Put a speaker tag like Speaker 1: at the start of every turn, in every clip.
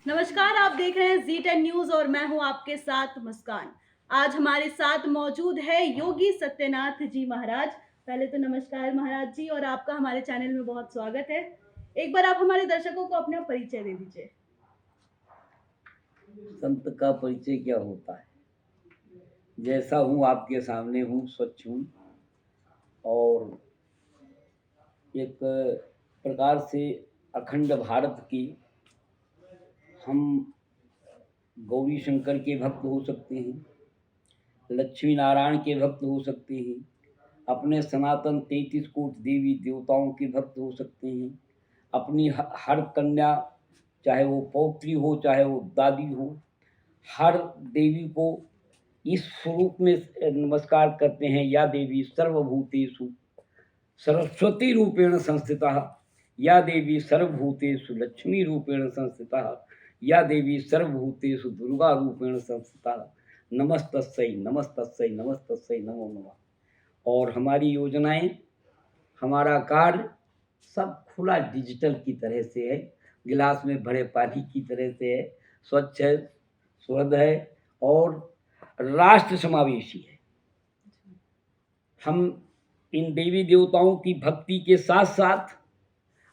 Speaker 1: नमस्कार, आप देख रहे हैं जी10 न्यूज़ और मैं हूं आपके साथ मुस्कान। आज हमारे साथ मौजूद है योगी सत्यनाथ जी महाराज। पहले तो नमस्कार महाराज जी, और आपका हमारे चैनल में बहुत स्वागत है। एक बार आप हमारे दर्शकों को अपना परिचय दे दीजिए।
Speaker 2: संत का परिचय क्या होता है? जैसा हूँ आपके सामने हूँ, स्वच्छ हूँ और एक प्रकार से अखंड भारत की हम गौरी शंकर के भक्त हो सकते हैं, लक्ष्मी नारायण के भक्त हो सकते हैं, अपने सनातन 33 कोटि देवी देवताओं के भक्त हो सकते हैं, अपनी हर कन्या, चाहे वो पौत्री हो चाहे वो दादी हो, हर देवी को इस स्वरूप में नमस्कार करते हैं। या देवी सर्वभूतेषु सरस्वती रूपेण संस्थिता, या देवी सर्वभूतेषु लक्ष्मी रूपेण संस्थिता, या देवी सर्वभूतेषु दुर्गा रूपेण संस्थिता। नमस्तस्यै नमस्तस्यै नमस्तस्यै नमो नमः। और हमारी योजनाएं, हमारा कार्य सब खुला डिजिटल की तरह से है, गिलास में भरे पानी की तरह से है, स्वच्छ है, शुद्ध है और राष्ट्र समावेशी है। हम इन देवी देवताओं की भक्ति के साथ साथ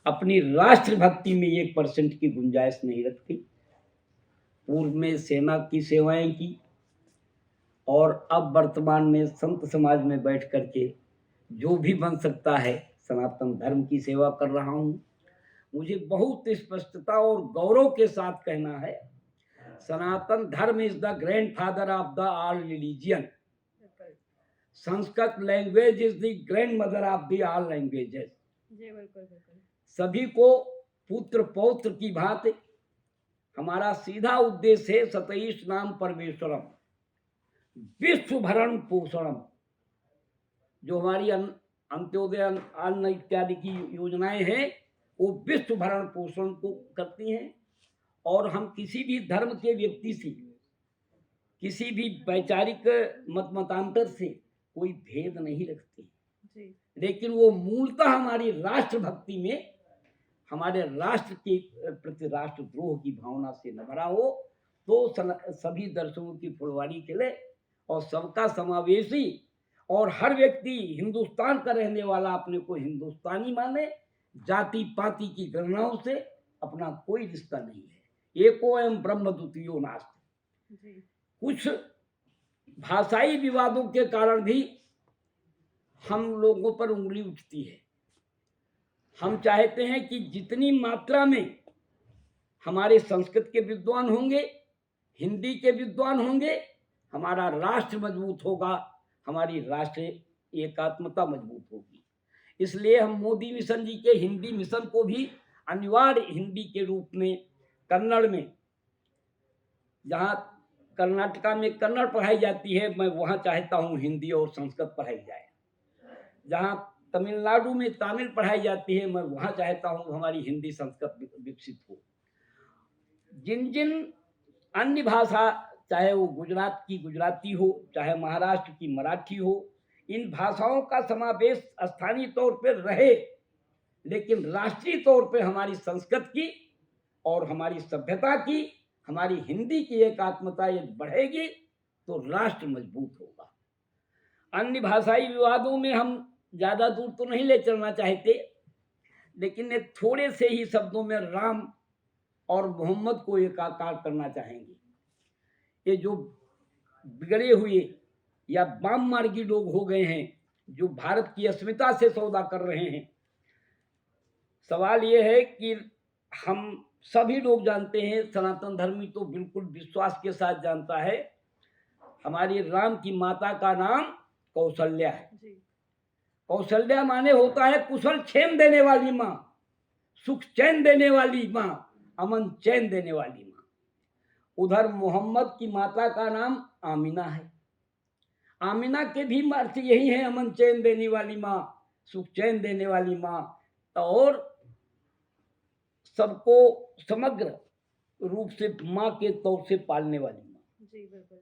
Speaker 2: अपनी राष्ट्र भक्ति में 1% की गुंजाइश नहीं रखते। पूर्व में सेना की सेवाएं की और अब वर्तमान में संत समाज में बैठ करके जो भी बन सकता है सनातन धर्म की सेवा कर रहा हूँ। मुझे बहुत स्पष्टता और गौरव के साथ कहना है, सनातन धर्म is the grand father of the all religion. Sanskrit language is the grand mother of the all languages. सभी को पुत्र पौत्र की भांति हमारा सीधा उद्देश्य है सतईश नाम परमेश्वरम विश्व भरण पोषणम। जो हमारी अंत्योदय अन्न इत्यादि की योजनाएं हैं वो विश्व भरण पोषण को करती हैं। और हम किसी भी धर्म के व्यक्ति से, किसी भी वैचारिक मतांतर से कोई भेद नहीं रखते जी। लेकिन वो मूलतः हमारी राष्ट्र भक्ति में, हमारे राष्ट्र के प्रति राष्ट्रद्रोह की भावना से न भरा हो तो सभी दर्शकों की फुलवारी खेले और सबका समावेशी और हर व्यक्ति हिंदुस्तान का रहने वाला अपने को हिंदुस्तानी माने। जाति पाति की गणनाओं से अपना कोई रिश्ता नहीं है। एको एवं ब्रह्म द्वितीयो नास्ति। कुछ भाषाई विवादों के कारण भी हम लोगों पर उंगली उठती है। हम चाहते हैं कि जितनी मात्रा में हमारे संस्कृत के विद्वान होंगे, हिंदी के विद्वान होंगे, हमारा राष्ट्र मजबूत होगा, हमारी राष्ट्र एकात्मता मजबूत होगी। इसलिए हम मोदी मिशन जी के हिंदी मिशन को भी अनिवार्य हिंदी के रूप में, कन्नड़ में, जहाँ कर्नाटका में कन्नड़ पढ़ाई जाती है, मैं वहाँ चाहता हूँ हिंदी और संस्कृत पढ़ाई जाए। जहाँ तमिलनाडु में तमिल पढ़ाई जाती है, मैं वहाँ चाहता हूँ हमारी हिंदी संस्कृत विकसित हो। जिन जिन अन्य भाषा, चाहे वो गुजरात की गुजराती हो, चाहे महाराष्ट्र की मराठी हो, इन भाषाओं का समावेश स्थानीय तौर पर रहे, लेकिन राष्ट्रीय तौर पर हमारी संस्कृत की और हमारी सभ्यता की, हमारी हिंदी की एकात्मता यदि बढ़ेगी तो राष्ट्र मजबूत होगा। अन्य भाषाई विवादों में हम ज़्यादा दूर तो नहीं ले चलना चाहते, लेकिन एक थोड़े से ही शब्दों में राम और मोहम्मद को एकाकार करना चाहेंगे। ये जो बिगड़े हुए या वाम मार्गी लोग हो गए हैं, जो भारत की अस्मिता से सौदा कर रहे हैं, सवाल ये है कि हम सभी लोग जानते हैं, सनातन धर्मी तो बिल्कुल विश्वास के साथ जानता है, हमारी राम की माता का नाम कौशल्या है। कौशल्या माने होता है कुशल क्षेम देने वाली माँ, सुख चैन देने वाली माँ, अमन चैन देने वाली माँ। उधर मोहम्मद की माता का नाम आमिना है। आमिना के भी अर्थ यही है, अमन चैन देने वाली माँ, सुख चैन देने वाली माँ और सबको समग्र रूप से माँ के तौर से पालने वाली माँ। जी बिल्कुल।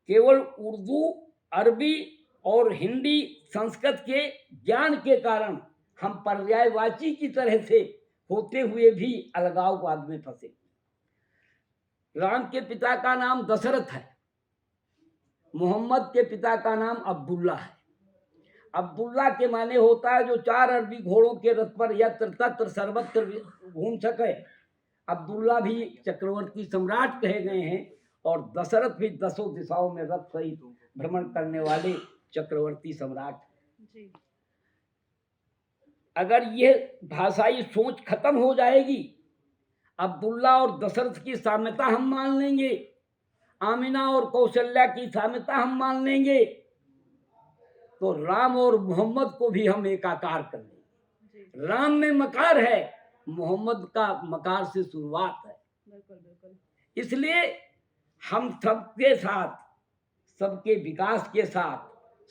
Speaker 2: केवल उर्दू, अरबी और हिंदी, संस्कृत के ज्ञान के कारण हम पर्यायवाची की तरह से होते हुए भी अलगाववाद में फंसे। राम के पिता का नाम दशरथ है, मोहम्मद के पिता का नाम अब्दुल्ला है। अब्दुल्ला के माने होता है जो 4 अरबी घोड़ों के रथ पर यत्र तत्र सर्वत्र घूम सके। अब्दुल्ला भी चक्रवर्ती सम्राट कहे गए हैं, और दशरथ भी 10 दिशाओं में रथ सहित भ्रमण करने वाले चक्रवर्ती सम्राट। अगर ये भाषाई सोच खत्म हो जाएगी, अब्दुल्ला और दशरथ की साम्यता हम मान लेंगे, आमिना और कौशल्या की साम्यता हम मान लेंगे, तो राम और मोहम्मद को भी हम एकाकार कर लेंगे। राम में मकार है, मोहम्मद का मकार से शुरुआत है। इसलिए हम सबके साथ, सबके विकास के साथ,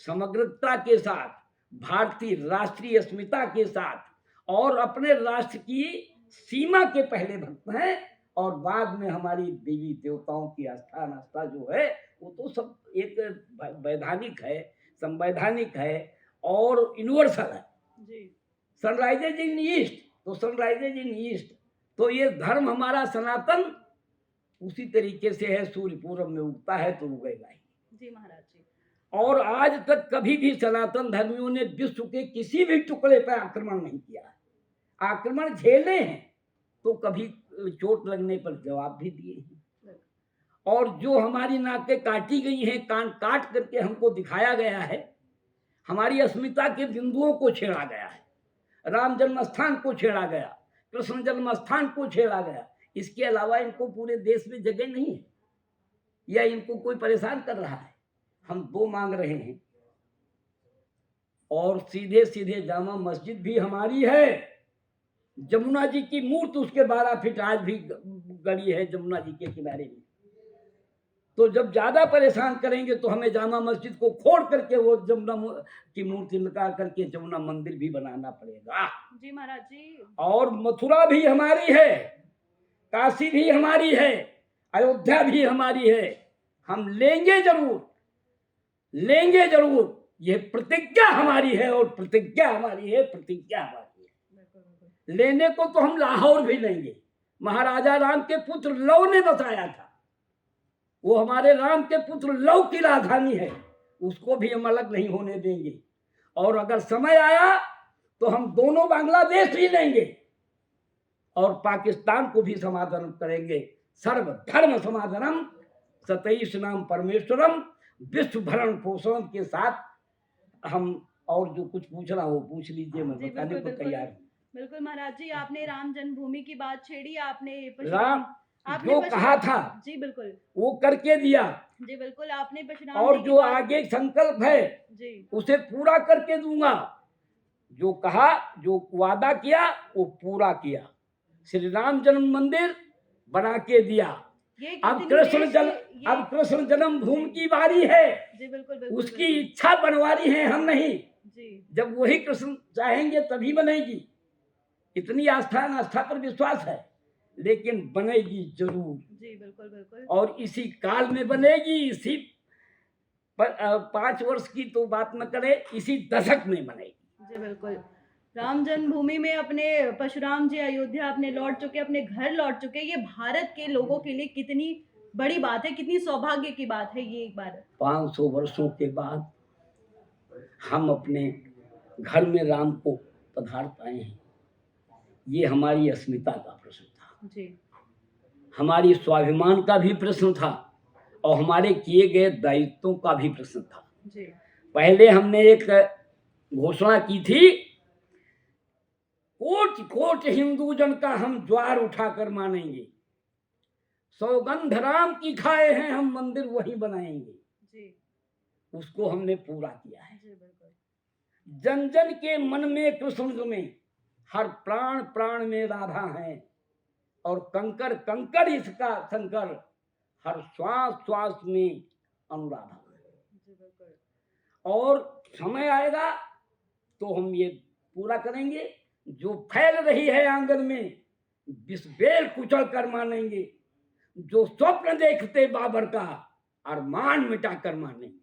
Speaker 2: समग्रता के साथ, भारतीय राष्ट्रीय अस्मिता के साथ और अपने राष्ट्र की सीमा के पहले भक्त हैं, और बाद में हमारी देवी देवताओं की आस्था नास्ता जो है वो तो सब एक वैधानिक है, संवैधानिक है और यूनिवर्सल है। सनराइजेज इन ईस्ट, तो सनराइजेज इन ईस्ट, तो ये धर्म हमारा सनातन उसी तरीके से है, सूर्य पूरब में उगता है तो उगेगा ही।
Speaker 1: जी महाराज जी।
Speaker 2: और आज तक कभी भी सनातन धर्मियों ने विश्व के किसी भी टुकड़े पर आक्रमण नहीं किया है। आक्रमण झेले हैं तो कभी चोट लगने पर जवाब भी दिए हैं, और जो हमारी नाकें काटी गई हैं, कान काट करके हमको दिखाया गया है, हमारी अस्मिता के बिंदुओं को छेड़ा गया है, राम जन्म स्थान को छेड़ा गया, कृष्ण जन्म स्थान को छेड़ा गया, इसके अलावा इनको पूरे देश में जगह नहीं है या इनको कोई परेशान कर रहा है। हम 2 मांग रहे हैं, और सीधे सीधे जामा मस्जिद भी हमारी है। जमुना जी की मूर्ति उसके 12 फीट आज भी गड़ी है जमुना जी के किनारे में। तो जब ज्यादा परेशान करेंगे तो हमें जामा मस्जिद को खोल करके वो जमुना की मूर्ति निकाल करके जमुना मंदिर भी बनाना पड़ेगा।
Speaker 1: जी महाराज जी।
Speaker 2: और मथुरा भी हमारी है, काशी भी हमारी है, अयोध्या भी हमारी है। हम लेंगे जरूर, लेंगे जरूर, ये प्रतिज्ञा हमारी है, और प्रतिज्ञा हमारी है, प्रतिज्ञा हमारी है। लेने को तो हम लाहौर भी लेंगे। महाराजा राम के पुत्र लव ने बताया था, वो हमारे राम के पुत्र लव की राजधानी है, उसको भी हम अलग नहीं होने देंगे। और अगर समय आया तो हम दोनों बांग्लादेश भी लेंगे और पाकिस्तान को भी समाधान करेंगे। सर्वधर्म समाधानम सतईश नाम परमेश्वरम, विश्व भरण पोषण के साथ हम, और जो कुछ पूछना हो पूछ लीजिए, मैं बताने को तैयार हूँ।
Speaker 1: बिल्कुल महाराज जी, आपने राम जन्मभूमि की बात छेड़ी, आपने
Speaker 2: राम जो कहा था
Speaker 1: जी बिल्कुल
Speaker 2: वो करके दिया।
Speaker 1: जी बिल्कुल, आपने परशुराम
Speaker 2: और जो आगे संकल्प है
Speaker 1: जी
Speaker 2: उसे पूरा करके दूंगा। जो कहा, जो वादा किया वो पूरा किया। श्री राम जन्म मंदिर बना के दिया। अब कृष्ण जन्मभूमि की बारी है।
Speaker 1: जी बिल्कुल,
Speaker 2: उसकी इच्छा बनवारी है, हम नहीं जी। जब वही कृष्ण चाहेंगे तभी बनेगी। इतनी आस्था नास्था पर विश्वास है, लेकिन बनेगी जरूर।
Speaker 1: जी बिल्कुल बिल्कुल।
Speaker 2: और इसी काल में बनेगी, इसी 5 वर्ष की तो बात न करे, इसी दशक में बनेगी।
Speaker 1: जी बिल्कुल। राम जन्मभूमि में अपने परशुराम जी अयोध्या अपने लौट चुके, अपने घर लौट चुके। ये भारत के लोगों के लिए कितनी बड़ी बात है, कितनी सौभाग्य की बात है ये। एक बार
Speaker 2: 500 वर्षों के बाद हम अपने घर में राम को पधार पाए हैं। ये हमारी अस्मिता का प्रश्न था
Speaker 1: जी,
Speaker 2: हमारी स्वाभिमान का भी प्रश्न था, और हमारे किए गए दायित्वों का भी प्रश्न था
Speaker 1: जी।
Speaker 2: पहले हमने एक घोषणा की थी, कोट कोट हिंदू जन का हम ज्वार उठाकर मानेंगे, सौगंध राम की खाए हैं हम, मंदिर वही बनाएंगे
Speaker 1: जी।
Speaker 2: उसको हमने पूरा किया है।
Speaker 1: जी बिल्कुल।
Speaker 2: जन जन के मन में कृष्ण में, हर प्राण प्राण में राधा है, और कंकर कंकर इसका शंकर, हर श्वास श्वास में अनुराधा है। और समय आएगा तो हम ये पूरा करेंगे। जो फैल रही है आंगन में, बिस्बेल कुचल कर मानेंगे। जो स्वप्न देखते बाबर का, अरमान मिटा कर मानेंगे।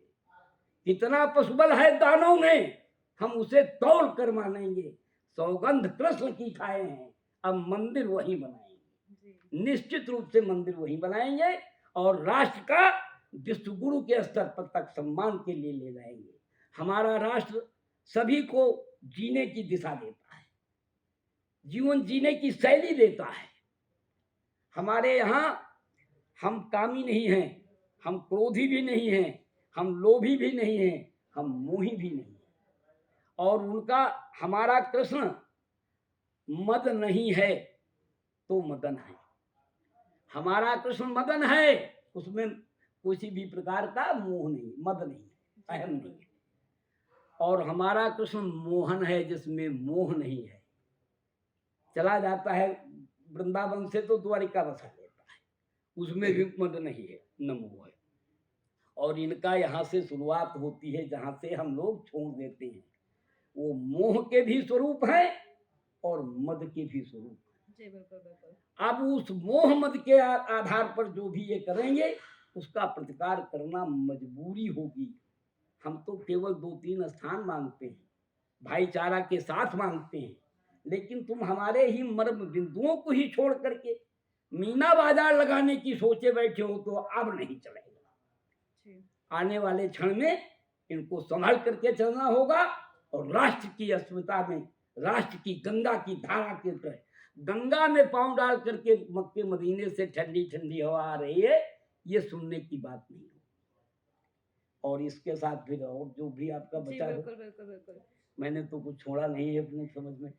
Speaker 2: कितना पशुबल है दानों में, हम उसे तोड़ कर मानेंगे। सौगंध कृष्ण की खाए हैं, अब मंदिर वही बनाएंगे। निश्चित रूप से मंदिर वहीं बनाएंगे और राष्ट्र का विश्व गुरु के स्तर पर तक सम्मान के लिए ले जाएंगे। हमारा राष्ट्र सभी को जीने की दिशा देता है, जीवन जीने की शैली देता है। हमारे यहाँ हम कामी नहीं हैं, हम क्रोधी भी नहीं हैं, हम लोभी भी नहीं हैं, हम मोही भी नहीं हैं। और उनका हमारा कृष्ण मद नहीं है तो मदन है। हमारा कृष्ण मदन है, उसमें किसी भी प्रकार का मोह नहीं, मद नहीं, अहम नहीं है। और हमारा कृष्ण मोहन है, जिसमें मोह नहीं है। चला जाता है वृंदावन से तो द्वारिका बसा लेता है, उसमें भी मद नहीं है, न मोह है। और इनका यहाँ से शुरुआत होती है जहाँ से हम लोग छोड़ देते हैं। वो मोह के भी स्वरूप है और मद के भी स्वरूप है। अब उस मोह मद के आधार पर जो भी ये करेंगे उसका प्रतिकार करना मजबूरी होगी। हम तो केवल 2-3 स्थान मांगते हैं, भाईचारा के साथ मांगते हैं, लेकिन तुम हमारे ही मर्म बिंदुओं को ही छोड़ करके मीना बाजार लगाने की सोचे बैठे हो तो अब नहीं चलेगा। आने वाले क्षण में इनको संभाल करके चलना होगा और राष्ट्र की अस्मिता में, राष्ट्र की गंगा की धारा के तरह गंगा में पांव डाल करके मक्के मदीने से ठंडी ठंडी हवा आ रही है, ये सुनने की बात नहीं है। और इसके साथ फिर और जो भी आपका बचा है, बिल्कुल। मैंने तो कुछ छोड़ा नहीं है अपने समझ में।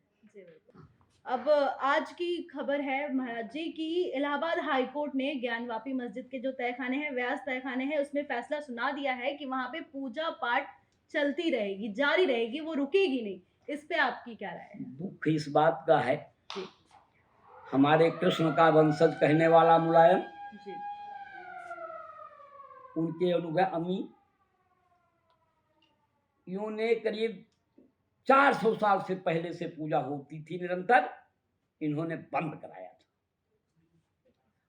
Speaker 1: अब आज की खबर है महाराज जी की इलाहाबाद हाई कोर्ट ने ज्ञानवापी मस्जिद के जो तहखाने हैं, व्यास तहखाने हैं, उसमें फैसला सुना दिया है कि वहां पे पूजा पाठ चलती रहेगी, जारी रहेगी, वो रुकेगी नहीं। इस पे आपकी क्या राय है?
Speaker 2: दुख इस बात का है, हमारे कृष्ण का वंशज कहने वाला मुलायम जी, उनके अनुगामी ने करीब 400 साल से पहले से पूजा होती थी निरंतर, इन्होंने बंद कराया था।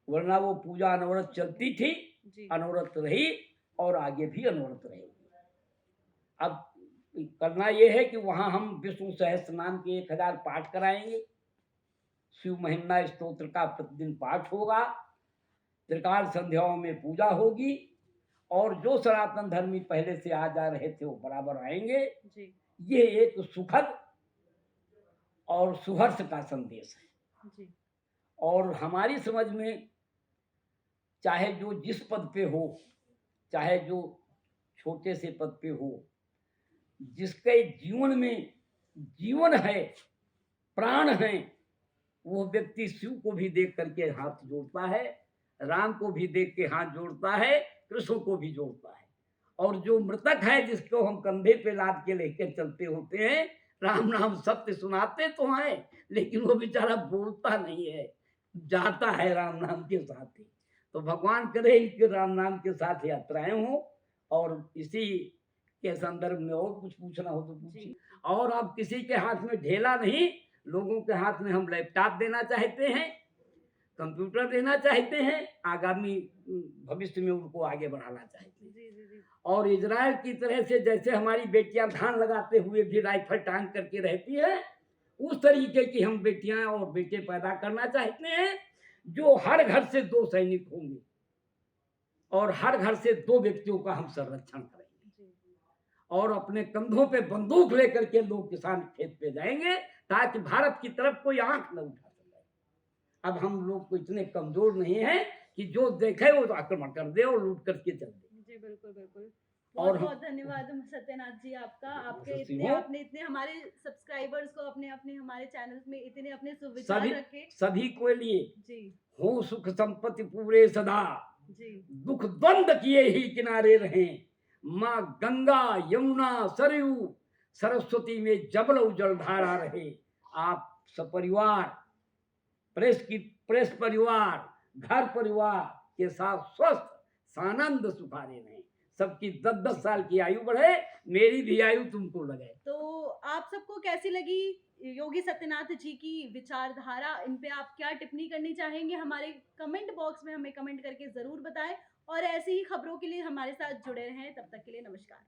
Speaker 2: वरना वो पूजा अनवरत चलती थी, अनवरत रही और आगे भी अनवरत रहेगी। अब करना ये है कि वहां हम विष्णु सहस्त्र नाम के 1000 पाठ कराएंगे, शिव महिमा स्तोत्र का प्रतिदिन पाठ होगा, त्रिकाल संध्याओं में पूजा होगी और जो सनातन धर्मी पहले से आ जा रहे थे वो बराबर आएंगे जी। ये एक सुखद और सुहर्ष का संदेश है जी। और हमारी समझ में चाहे जो जिस पद पे हो, चाहे जो छोटे से पद पे हो, जिसके जीवन में जीवन है, प्राण है, वो व्यक्ति शिव को भी देख करके हाथ जोड़ता है, राम को भी देख के हाथ जोड़ता है, कृष्ण को भी जोड़ता है। और जो मृतक है, जिसको हम कंधे पे लाद के लेकर चलते होते हैं, राम नाम सत्य सुनाते तो हैं, लेकिन वो बेचारा बोलता नहीं है, जाता है राम नाम के साथ ही। तो भगवान करे कि राम नाम के साथ यात्राएं हो। और इसी के संदर्भ में और कुछ पूछना हो तो पूछिए। और अब किसी के हाथ में ढेला नहीं, लोगों के हाथ में हम लैपटॉप देना चाहते हैं, कंप्यूटर देना चाहते हैं, आगामी भविष्य में उनको आगे बढ़ाना चाहते हैं। और इजराइल की तरह से जैसे हमारी बेटियां धान लगाते हुए भी राइफल टांग करके रहती है, उस तरीके की हम बेटियां और बेटे पैदा करना चाहते हैं, जो हर घर से 2 सैनिक होंगे और हर घर से 2 व्यक्तियों का हम संरक्षण करेंगे। और अपने कंधों पे बंदूक लेकर के लोग किसान खेत पे जाएंगे ताकि भारत की तरफ कोई आंख न उठा सके। अब हम लोग को इतने कमजोर नहीं है कि जो देखे वो तो आक्रमण कर दे और लूट करके चल दे। जी बिल्कुल बिल्कुल।
Speaker 1: बहुत बहुत धन्यवाद सत्यनाथ जी आपका, आपने इतने हमारे सब्सक्राइबर्स को अपने हमारे चैनल में इतने अपने सुविचार रखे।
Speaker 2: सभी को लिए जी हो सुख संपत्ति पूरे सदा जी, दुख द्वंद किए ही किनारे रहें, माँ गंगा यमुना सरयू सरस्वती में जबल उजल धारा रहे। आप सपरिवार प्रेस परिवार घर परिवार के साथ स्वस्थ सानंद सुखारे रहें, सबकी 10-10 साल की आयु बढ़े, मेरी भी आयु तुमको लगे। तो आप सबको कैसी लगी योगी सत्यनाथ जी की विचारधारा, इन पे आप क्या टिप्पणी करनी चाहेंगे? हमारे कमेंट बॉक्स में हमें कमेंट करके जरूर बताएं और ऐसी ही खबरों के लिए हमारे साथ जुड़े रहें। तब तक के लिए नमस्कार।